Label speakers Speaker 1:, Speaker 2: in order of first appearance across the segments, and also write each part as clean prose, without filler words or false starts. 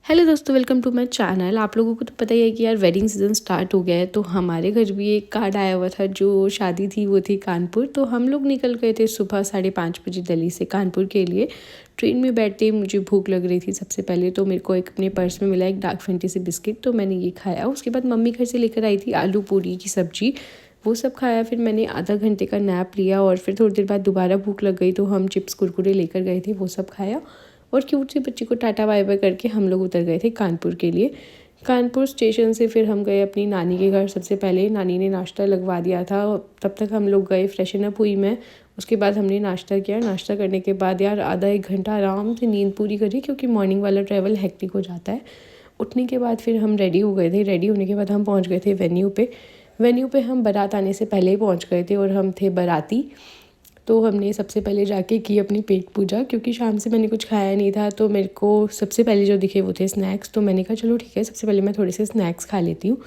Speaker 1: Hello दोस्तों, welcome to my channel. आप लोगों को तो पता ही है कि यार वेडिंग सीज़न स्टार्ट हो गया है। तो हमारे घर भी एक कार्ड आया हुआ था। जो शादी थी वो थी कानपुर। तो हम लोग निकल गए थे सुबह 5:30 बजे दिल्ली से कानपुर के लिए। ट्रेन में बैठते ही मुझे भूख लग रही थी। सबसे पहले तो मेरे को एक अपने पर्स में मिला एक डार्क फैंटेसी बिस्किट, तो मैंने ये खाया। उसके बाद मम्मी घर से लेकर आई थी आलू पूरी की सब्जी, वो सब खाया। फिर मैंने आधा घंटे का नैप लिया और फिर थोड़ी देर बाद दोबारा भूख लग गई तो हम चिप्स कुरकुरे लेकर गए थे, वो सब खाया। और क्यूट सी बच्ची को टाटा बाय बाय करके हम लोग उतर गए थे कानपुर के लिए। कानपुर स्टेशन से फिर हम गए अपनी नानी के घर। सबसे पहले नानी ने नाश्ता लगवा दिया था, तब तक हम लोग गए, फ्रेशन अप हुई मैं। उसके बाद हमने नाश्ता किया। नाश्ता करने के बाद यार आधा एक घंटा आराम से नींद पूरी करी, क्योंकि मॉर्निंग वाला ट्रैवल हेक्टिक हो जाता है। उठने के बाद फिर हम रेडी हो गए थे। रेडी होने के बाद हम पहुँच गए थे वेन्यू पे। वेन्यू पे हम बारात आने से पहले ही पहुँच गए थे और हम थे बाराती। तो हमने सबसे पहले जाके की अपनी पेट पूजा, क्योंकि शाम से मैंने कुछ खाया नहीं था। तो मेरे को सबसे पहले जो दिखे वो थे स्नैक्स। तो मैंने कहा चलो ठीक है, सबसे पहले मैं थोड़े से स्नैक्स खा लेती हूँ।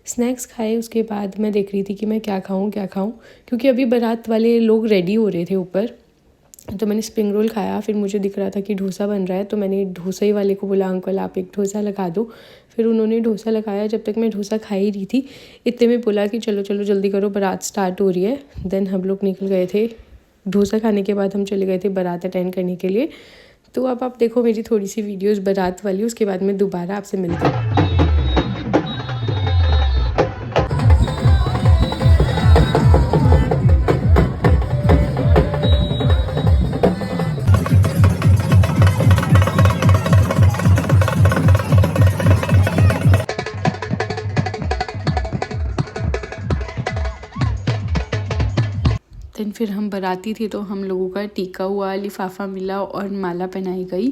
Speaker 1: स्नैक्स खाए, उसके बाद मैं देख रही थी कि मैं क्या खाऊँ, क्योंकि अभी बारात वाले लोग रेडी हो रहे थे ऊपर। तो मैंने स्प्रिंग रोल खाया। फिर मुझे दिख रहा था कि डोसा बन रहा है, तो मैंने डोसा ही वाले को बोला, अंकल आप एक डोसा लगा दो। फिर उन्होंने डोसा लगाया। जब तक मैं डोसा खा ही रही थी, इतने में बोला कि चलो चलो जल्दी करो, बारात स्टार्ट हो रही है। देन हम लोग निकल गए थे। डोसा खाने के बाद हम चले गए थे बारात अटेंड करने के लिए। तो अब आप देखो मेरी थोड़ी सी वीडियोस बारात वाली, उसके बाद मैं दोबारा आपसे मिलती हूँ। देन फिर हम बाराती थे, तो हम लोगों का टीका हुआ, लिफाफा मिला और माला पहनाई गई।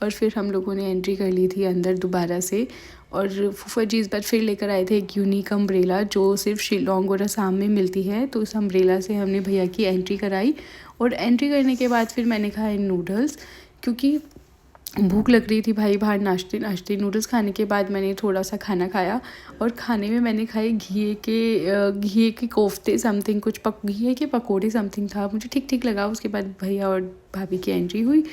Speaker 1: और फिर हम लोगों ने एंट्री कर ली थी अंदर दोबारा से। और फूफा जी इस बार फिर लेकर आए थे एक यूनिक अम्ब्रेला, जो सिर्फ शिलोंग और असम में मिलती है। तो उस अम्ब्रेला से हमने भैया की एंट्री कराई। और एंट्री करने के बाद फिर मैंने खाए नूडल्स, क्योंकि भूख लग रही थी भाई। बाहर नाश्ते नाश्ते नूडल्स खाने के बाद मैंने थोड़ा सा खाना खाया। और खाने में मैंने खाए घी के कोफ्ते समथिंग, कुछ घी के पकोड़े समथिंग था, मुझे ठीक ठीक लगा। उसके बाद भैया और भाभी की एंट्री हुई।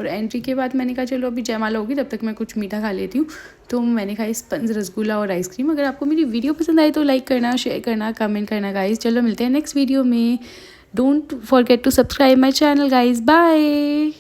Speaker 1: और एंट्री के बाद मैंने कहा चलो अभी जयमाला होगी, तब तक मैं कुछ मीठा खा लेती हूँ। तो मैंने खाई स्पंज, रसगुल्ला और आइसक्रीम। अगर आपको मेरी वीडियो पसंद आई तो लाइक करना, शेयर करना, कमेंट करना गाइज़। चलो मिलते हैं नेक्स्ट वीडियो में। Don't forget to subscribe my channel guys. Bye.